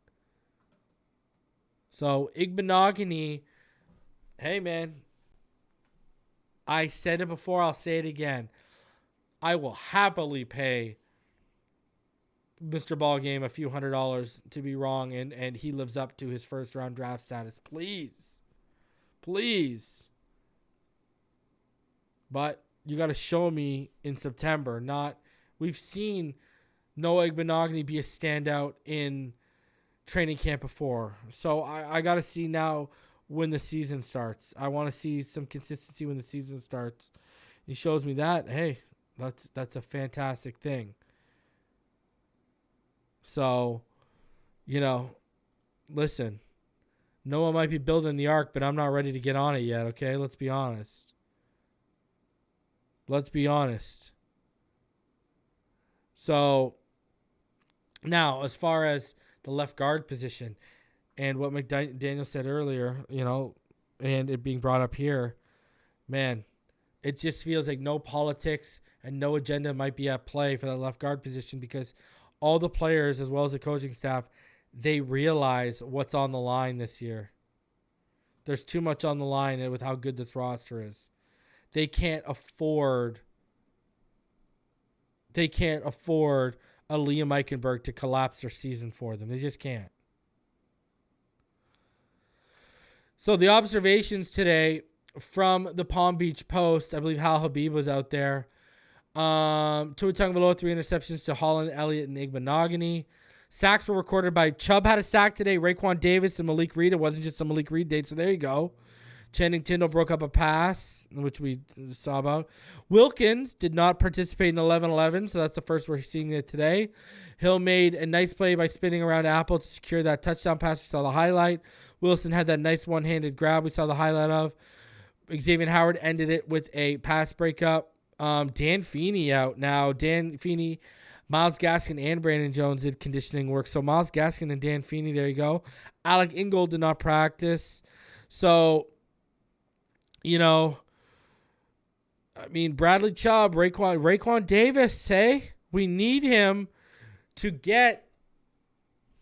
So Igbinoghene, hey man, I said it before, I'll say it again. I will happily pay Mr. Ballgame a few $100s to be wrong, and he lives up to his first round draft status. Please. Please. But you got to show me in September. We've seen Noah Igbinoghene be a standout in training camp before. So I got to see now when the season starts. I want to see some consistency when the season starts. He shows me that, hey, that's a fantastic thing. So, listen, Noah might be building the ark, but I'm not ready to get on it yet, okay? Let's be honest. So, now, as far as the left guard position and what McDaniel said earlier, and it being brought up here, man, it just feels like no politics and no agenda might be at play for that left guard position because all the players, as well as the coaching staff, they realize what's on the line this year. There's too much on the line with how good this roster is. They can't afford a Liam Eichenberg to collapse their season for them. They just can't. So the observations today from the Palm Beach Post, I believe Hal Habib was out there. Tua Tagovailoa, 3 interceptions to Holland, Elliott, and Igbinoghene. Sacks were recorded by Chubb had a sack today, Raekwon Davis, and Malik Reed. It wasn't just a Malik Reed date, so there you go. Channing Tindall broke up a pass, which we saw about. Wilkins did not participate in 11-11, so that's the first we're seeing it today. Hill made a nice play by spinning around Apple to secure that touchdown pass. We saw the highlight. Wilson had that nice one-handed grab we saw the highlight of. Xavier Howard ended it with a pass breakup. Dan Feeney out now. Dan Feeney, Myles Gaskin, and Brandon Jones did conditioning work. So Myles Gaskin and Dan Feeney, there you go. Alec Ingold did not practice. So, Bradley Chubb, Raekwon Davis, hey, we need him to get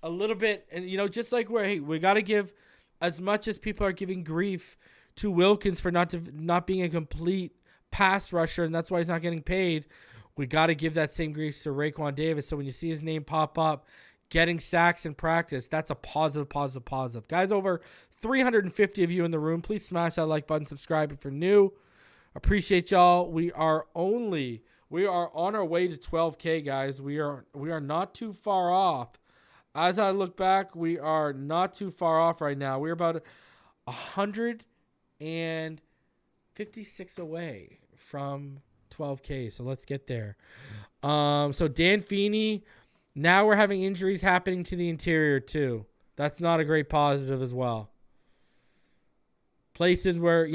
a little bit, and just like we got to give as much as people are giving grief to Wilkins for not being a complete pass rusher, and that's why he's not getting paid. We got to give that same grief to Raekwon Davis. So when you see his name pop up, getting sacks in practice, that's a positive. Guys, over 350 of you in the room, please smash that like button, subscribe if you're new. Appreciate y'all. We are on our way to 12K, guys. We are not too far off. As I look back, we are not too far off right now. We're about 156 away from 12K, so let's get there. So Dan Feeney, now we're having injuries happening to the interior too. That's not a great positive as well. Places where,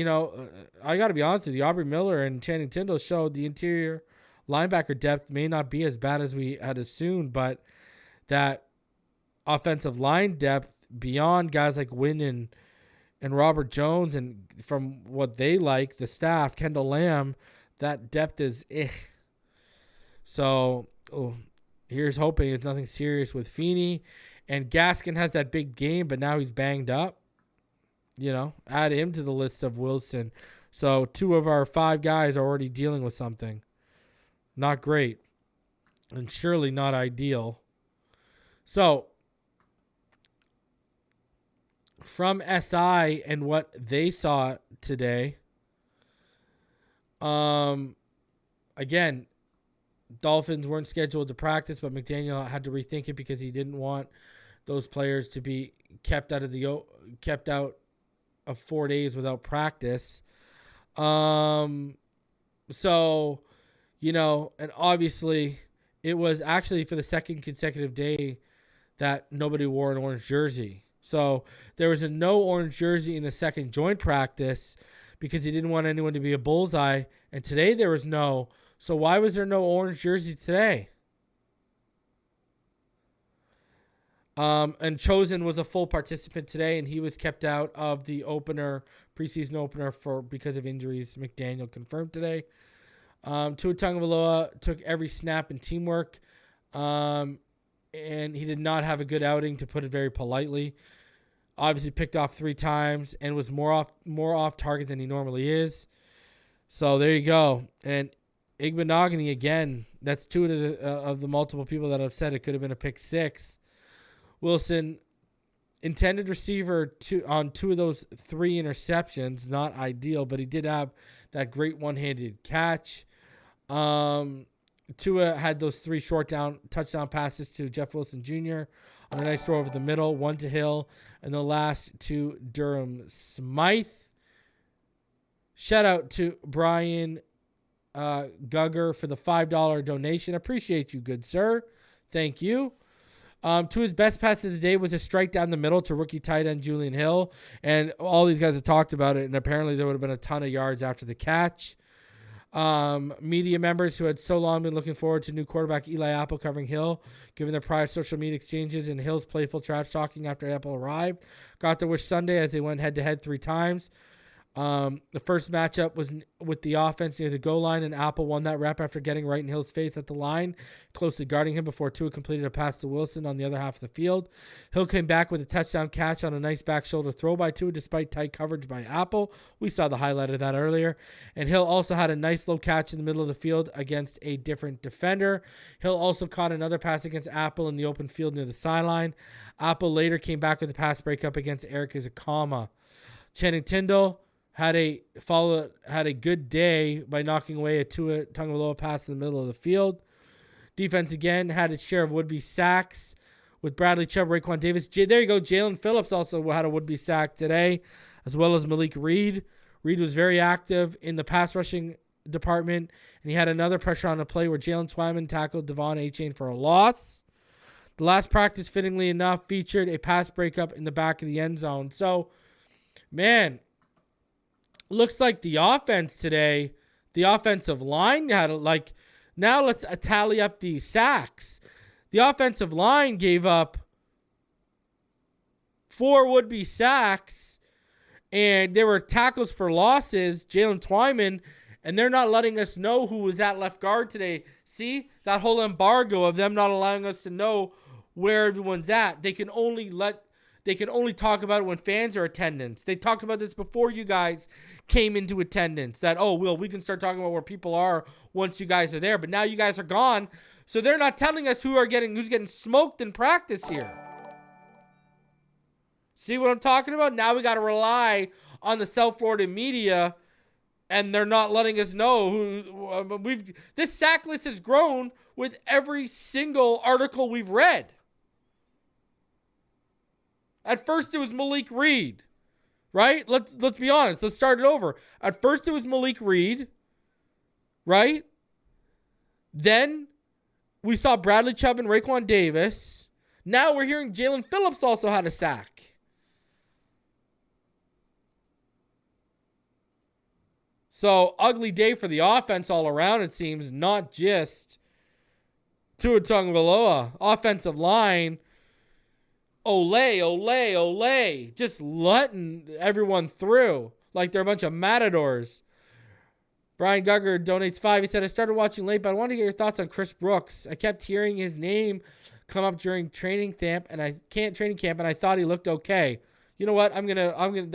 I got to be honest with you, Aubrey Miller and Channing Tindall showed the interior linebacker depth may not be as bad as we had assumed, but that offensive line depth beyond guys like Wynn and Robert Jones, and from what they like, the staff, Kendall Lamb, that depth is So, here's hoping it's nothing serious with Feeney. And Gaskin has that big game, but now he's banged up. Add him to the list of Wilson. So 2 of our 5 guys are already dealing with something. Not great. And surely not ideal. So, from SI and what they saw today, again, Dolphins weren't scheduled to practice, but McDaniel had to rethink it because he didn't want those players to be kept out of 4 days without practice. And obviously it was actually for the second consecutive day that nobody wore an orange jersey. So there was a no orange jersey in the second joint practice because he didn't want anyone to be a bullseye. And today there was no. So why was there no orange jersey today? And Chosen was a full participant today, and he was kept out of the preseason opener because of injuries. McDaniel confirmed today. Tua Tagovailoa took every snap in teamwork, and he did not have a good outing, to put it very politely. Obviously picked off 3 times and was more off target than he normally is. So there you go. And Igbinoghene, again, that's 2 of the multiple people that have said it could have been a pick 6. Wilson intended receiver on 2 of those 3 interceptions. Not ideal, but he did have that great one-handed catch. Tua had those 3 touchdown passes to Jeff Wilson Jr. on a nice throw over the middle, 1 to Hill, and the last to Durham Smythe. Shout out to Brian Gugger for the $5 donation. Appreciate you, good sir. Thank you. Tua's best pass of the day was a strike down the middle to rookie tight end Julian Hill. And all these guys have talked about it, and apparently there would have been a ton of yards after the catch. Media members who had so long been looking forward to new quarterback Eli Apple covering Hill, given their prior social media exchanges and Hill's playful trash talking after Apple arrived, got to wish Sunday as they went head-to-head 3 times. The first matchup was with the offense near the goal line, and Apple won that rep after getting right in Hill's face at the line, closely guarding him before Tua completed a pass to Wilson on the other half of the field. Hill came back with a touchdown catch on a nice back shoulder throw by Tua despite tight coverage by Apple. We saw the highlight of that earlier. And Hill also had a nice low catch in the middle of the field against a different defender. Hill also caught another pass against Apple in the open field near the sideline. Apple later came back with a pass breakup against Eric Izakama. Channing Tindall had a good day by knocking away a Tua Tagovailoa pass in the middle of the field. Defense again had its share of would-be sacks with Bradley Chubb, Raekwon Davis. There you go. Jaylen Phillips also had a would-be sack today, as well as Malik Reed. Reed was very active in the pass rushing department, and he had another pressure on the play where Jalen Twyman tackled Devon Achane for a loss. The last practice, fittingly enough, featured a pass breakup in the back of the end zone. So, man, looks like the offense today, the offensive line had now let's tally up the sacks. The offensive line gave up 4 would-be sacks, and there were tackles for losses. Jalen Twyman, and they're not letting us know who was at left guard today. See, that whole embargo of them not allowing us to know where everyone's at. They can only talk about it when fans are attendance. They talked about this before you guys came into attendance, that, we can start talking about where people are once you guys are there. But now you guys are gone, so they're not telling us who's getting smoked in practice here. See what I'm talking about? Now we got to rely on the South Florida media, and they're not letting us know who. This sack list has grown with every single article we've read. At first, it was Malik Reed, right? Let's be honest. Let's start it over. At first, it was Malik Reed, right? Then we saw Bradley Chubb and Raekwon Davis. Now we're hearing Jalen Phillips also had a sack. So, ugly day for the offense all around, it seems. Not just Tua Tagovailoa. Offensive line, ole. Just letting everyone through like they're a bunch of matadors. Brian Gugger donates $5. He said, I started watching late, but I wanted to get your thoughts on Chris Brooks. I kept hearing his name come up during training camp, and I thought he looked okay. You know what? I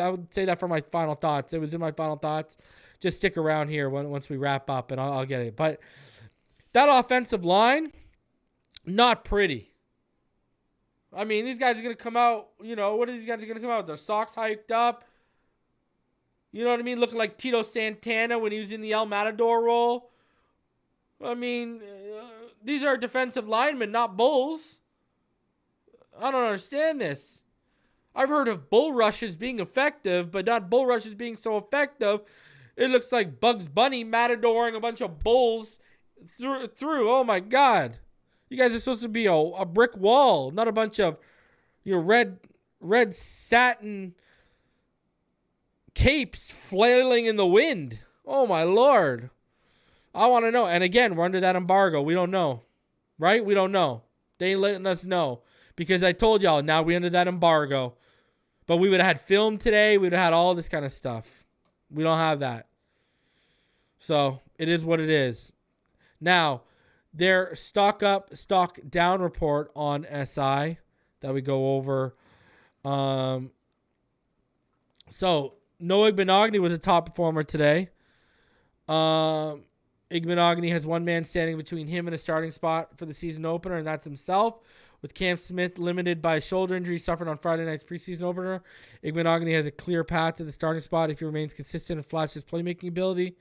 would say that for my final thoughts. It was in my final thoughts. Just stick around here once we wrap up, and I'll get it. But that offensive line, not pretty. I mean, these guys are going to come out, what are these guys going to come out with? Their socks hiked up. You know what I mean? Looking like Tito Santana when he was in the El Matador role. I mean, these are defensive linemen, not bulls. I don't understand this. I've heard of bull rushes being effective, but not bull rushes being so effective. It looks like Bugs Bunny matadoring a bunch of bulls through. Oh, my God. You guys are supposed to be a brick wall, not a bunch of red satin capes flailing in the wind. Oh, my Lord. I want to know. And again, we're under that embargo. We don't know. Right? We don't know. They ain't letting us know. Because I told y'all, now we're under that embargo. But we would have had film today. We would have had all this kind of stuff. We don't have that. So, it is what it is. Now, their stock up, stock down report on SI that we go over. So, Noah Igbinoghene was a top performer today. Igbinoghene has one man standing between him and a starting spot for the season opener, and that's himself. With Cam Smith limited by a shoulder injury suffered on Friday night's preseason opener, Igbinoghene has a clear path to the starting spot if he remains consistent and flashes playmaking ability.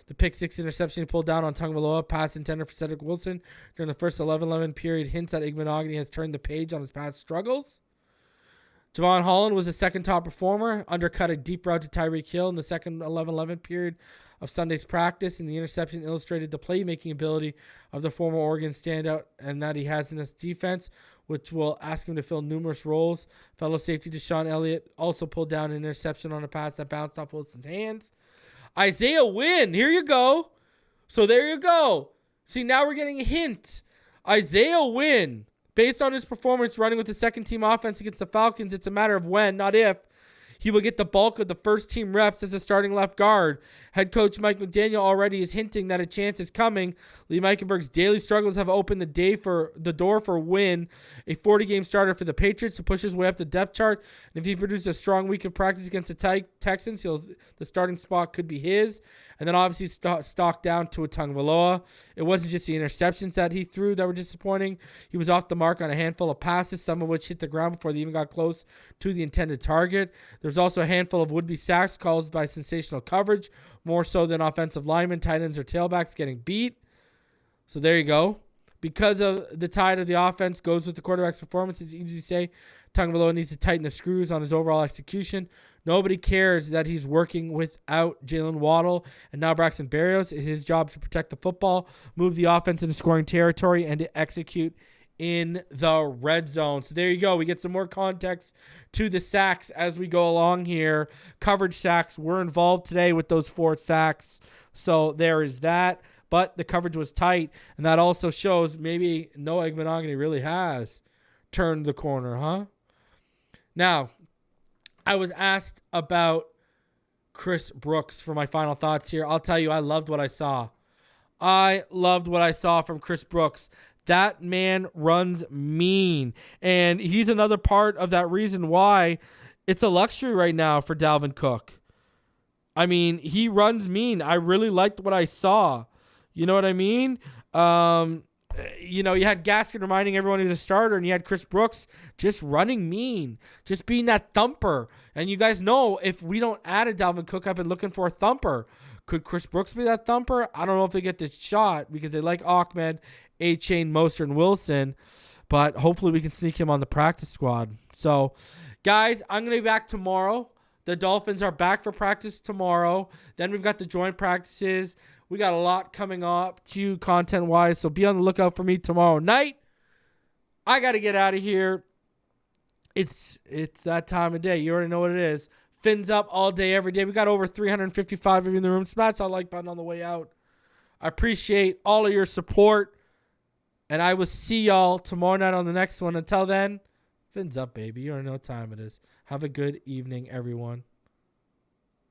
The pick six interception he pulled down on Tagovailoa, pass intended for Cedric Wilson during the first 11-11 period, hints that Igbinoghene has turned the page on his past struggles. Javon Holland was the second top performer, undercut a deep route to Tyreek Hill in the second 11-11 period of Sunday's practice, and the interception illustrated the playmaking ability of the former Oregon standout and that he has in this defense, which will ask him to fill numerous roles. Fellow safety Deshaun Elliott also pulled down an interception on a pass that bounced off Wilson's hands. Isaiah Wynn, here you go. So there you go. See, now we're getting a hint. Isaiah Wynn, based on his performance running with the second-team offense against the Falcons, it's a matter of when, not if, he will get the bulk of the first-team reps as a starting left guard. Head coach Mike McDaniel already is hinting that a chance is coming. Lee Meikenberg's daily struggles have opened the door for Wynn, a 40-game starter for the Patriots, to push his way up the depth chart. And if he produces a strong week of practice against the Texans, the starting spot could be his. And then obviously stock down to a Tagovailoa. It wasn't just the interceptions that he threw that were disappointing. He was off the mark on a handful of passes, some of which hit the ground before they even got close to the intended target. There's also a handful of would-be sacks caused by sensational coverage, more so than offensive linemen, tight ends, or tailbacks getting beat. So there you go. Because of the tide of the offense goes with the quarterback's performance, it's easy to say Tagovailoa needs to tighten the screws on his overall execution. Nobody cares that he's working without Jaylen Waddle and now Braxton Berrios. It's his job to protect the football, move the offense into scoring territory, and to execute in the red zone. So there you go. We get some more context to the sacks as we go along here. Coverage sacks were involved today with those 4 sacks. So there is that. But the coverage was tight, and that also shows maybe Noah Igbinoghene really has turned the corner, huh? Now, I was asked about Chris Brooks for my final thoughts here. I'll tell you, I loved what I saw. I loved what I saw from Chris Brooks. That man runs mean, and he's another part of that reason why it's a luxury right now for Dalvin Cook. I mean, he runs mean. I really liked what I saw. You know what I mean? You had Gaskin reminding everyone he's a starter, and you had Chris Brooks just running mean, just being that thumper. And you guys know if we don't add a Dalvin Cook, I've been looking for a thumper. Could Chris Brooks be that thumper? I don't know if they get the shot because they like Ahmed, A-Chain, Mostert, and Wilson. But hopefully we can sneak him on the practice squad. So, guys, I'm going to be back tomorrow. The Dolphins are back for practice tomorrow. Then we've got the joint practices. We got a lot coming up to content-wise, so be on the lookout for me tomorrow night. I got to get out of here. It's that time of day. You already know what it is. Fins up all day, every day. We got over 355 of you in the room. Smash that like button on the way out. I appreciate all of your support, and I will see y'all tomorrow night on the next one. Until then, fins up, baby. You already know what time it is. Have a good evening, everyone.